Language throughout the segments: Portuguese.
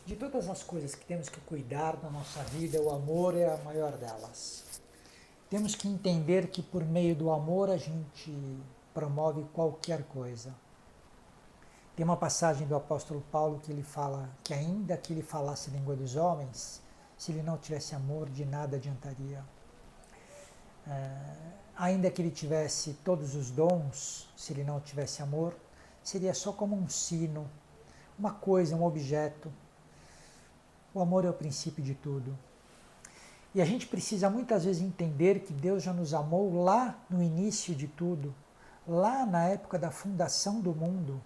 De todas as coisas que temos que cuidar na nossa vida, o amor é a maior delas. Temos que entender que por meio do amor a gente promove qualquer coisa. Tem uma passagem do apóstolo Paulo que ele fala que ainda que ele falasse a língua dos homens, se ele não tivesse amor, de nada adiantaria. Ainda que ele tivesse todos os dons, se ele não tivesse amor, seria só como um sino, uma coisa, um objeto. O amor é o princípio de tudo. E a gente precisa muitas vezes entender que Deus já nos amou lá no início de tudo, lá na época da fundação do mundo.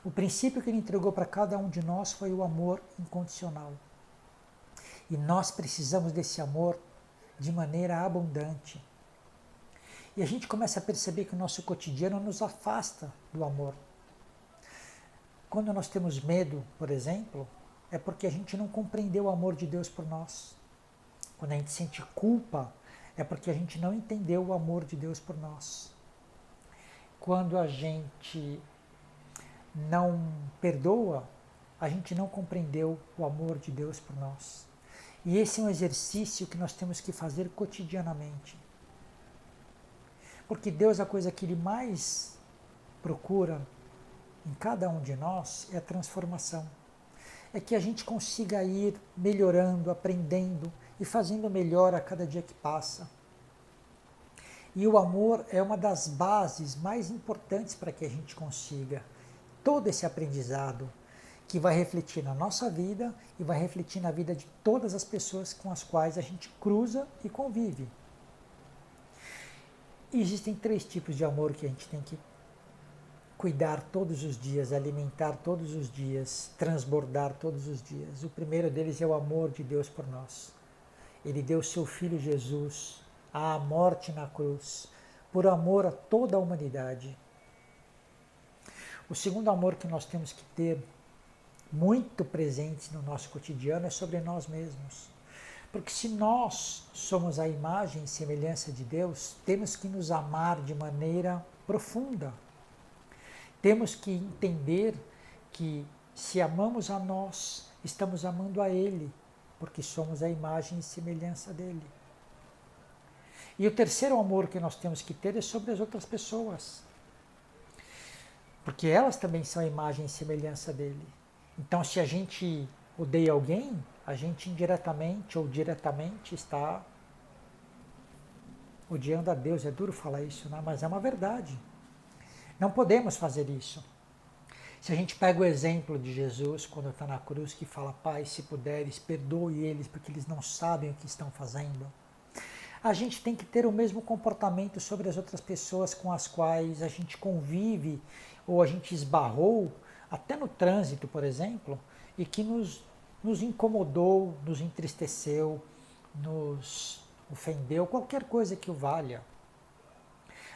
O princípio que Ele entregou para cada um de nós foi o amor incondicional. E nós precisamos desse amor de maneira abundante. E a gente começa a perceber que o nosso cotidiano nos afasta do amor. Quando nós temos medo, por exemplo, é porque a gente não compreendeu o amor de Deus por nós. Quando a gente sente culpa, é porque a gente não entendeu o amor de Deus por nós. Quando a gente não perdoa, a gente não compreendeu o amor de Deus por nós. E esse é um exercício que nós temos que fazer cotidianamente. Porque Deus, a coisa que Ele mais procura em cada um de nós é a transformação. É que a gente consiga ir melhorando, aprendendo e fazendo melhor a cada dia que passa. E o amor é uma das bases mais importantes para que a gente consiga todo esse aprendizado que vai refletir na nossa vida e vai refletir na vida de todas as pessoas com as quais a gente cruza e convive. E existem 3 tipos de amor que a gente tem que cuidar todos os dias, alimentar todos os dias, transbordar todos os dias. O primeiro deles é o amor de Deus por nós. Ele deu seu Filho Jesus à morte na cruz, por amor a toda a humanidade. O segundo amor que nós temos que ter muito presente no nosso cotidiano é sobre nós mesmos. Porque se nós somos a imagem e semelhança de Deus, temos que nos amar de maneira profunda. Temos que entender que se amamos a nós, estamos amando a Ele, porque somos a imagem e semelhança dEle. E o terceiro amor que nós temos que ter é sobre as outras pessoas, porque elas também são a imagem e semelhança dEle. Então, se a gente odeia alguém, a gente indiretamente ou diretamente está odiando a Deus. É duro falar isso, né? Mas é uma verdade. Não podemos fazer isso. Se a gente pega o exemplo de Jesus, quando está na cruz, que fala, Pai, se puderes, perdoe eles, porque eles não sabem o que estão fazendo. A gente tem que ter o mesmo comportamento sobre as outras pessoas com as quais a gente convive, ou a gente esbarrou, até no trânsito, por exemplo, e que nos incomodou, nos entristeceu, nos ofendeu, qualquer coisa que o valha.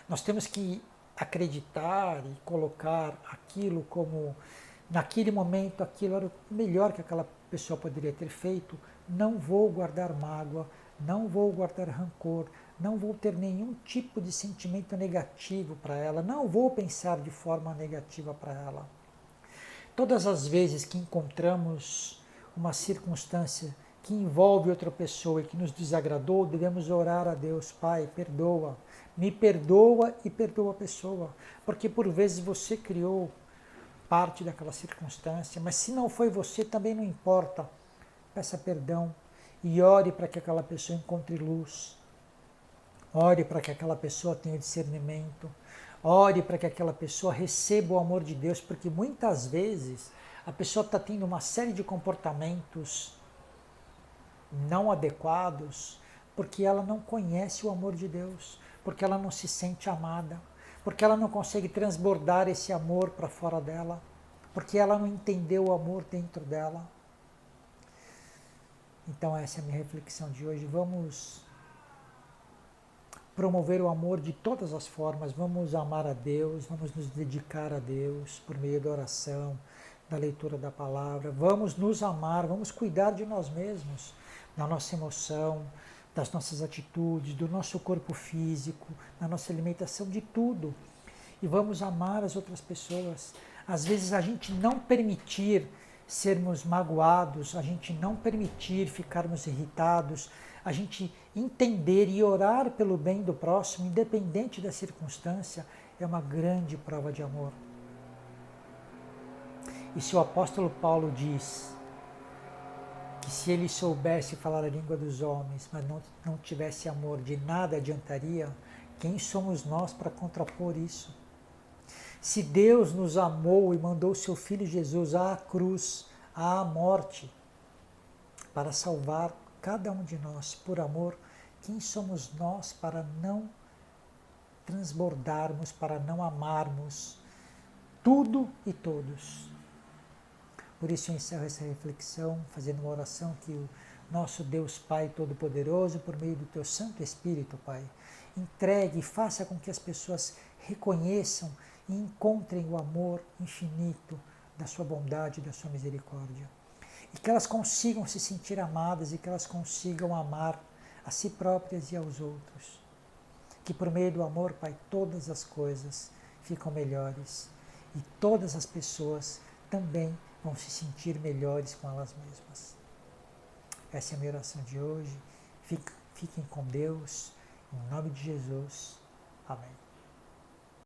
Nós temos que acreditar e colocar aquilo como, naquele momento, aquilo era o melhor que aquela pessoa poderia ter feito. Não vou guardar mágoa, não vou guardar rancor, não vou ter nenhum tipo de sentimento negativo para ela, não vou pensar de forma negativa para ela. Todas as vezes que encontramos uma circunstância que envolve outra pessoa e que nos desagradou, devemos orar a Deus, Pai, perdoa, me perdoa e perdoa a pessoa, porque por vezes você criou parte daquela circunstância, mas se não foi você, também não importa. Peça perdão e ore para que aquela pessoa encontre luz, ore para que aquela pessoa tenha discernimento, ore para que aquela pessoa receba o amor de Deus, porque muitas vezes a pessoa está tendo uma série de comportamentos não adequados, porque ela não conhece o amor de Deus, porque ela não se sente amada, porque ela não consegue transbordar esse amor para fora dela, porque ela não entendeu o amor dentro dela. Então essa é a minha reflexão de hoje. Vamos promover o amor de todas as formas, vamos amar a Deus, vamos nos dedicar a Deus por meio da oração, da leitura da palavra, vamos nos amar, vamos cuidar de nós mesmos, da nossa emoção, das nossas atitudes, do nosso corpo físico, da nossa alimentação, de tudo. E vamos amar as outras pessoas. Às vezes a gente não permitir sermos magoados, a gente não permitir ficarmos irritados, a gente entender e orar pelo bem do próximo, independente da circunstância, é uma grande prova de amor. E se o apóstolo Paulo diz que se ele soubesse falar a língua dos homens, mas não tivesse amor, de nada adiantaria, quem somos nós para contrapor isso? Se Deus nos amou e mandou seu Filho Jesus à cruz, à morte, para salvar cada um de nós por amor, quem somos nós para não transbordarmos, para não amarmos tudo e todos? Por isso eu encerro essa reflexão fazendo uma oração que o nosso Deus Pai Todo-Poderoso, por meio do Teu Santo Espírito, Pai, entregue e faça com que as pessoas reconheçam e encontrem o amor infinito da Sua bondade e da Sua misericórdia. E que elas consigam se sentir amadas e que elas consigam amar a si próprias e aos outros. Que por meio do amor, Pai, todas as coisas ficam melhores e todas as pessoas também vão se sentir melhores com elas mesmas. Essa é a minha oração de hoje. Fiquem com Deus. Em nome de Jesus. Amém.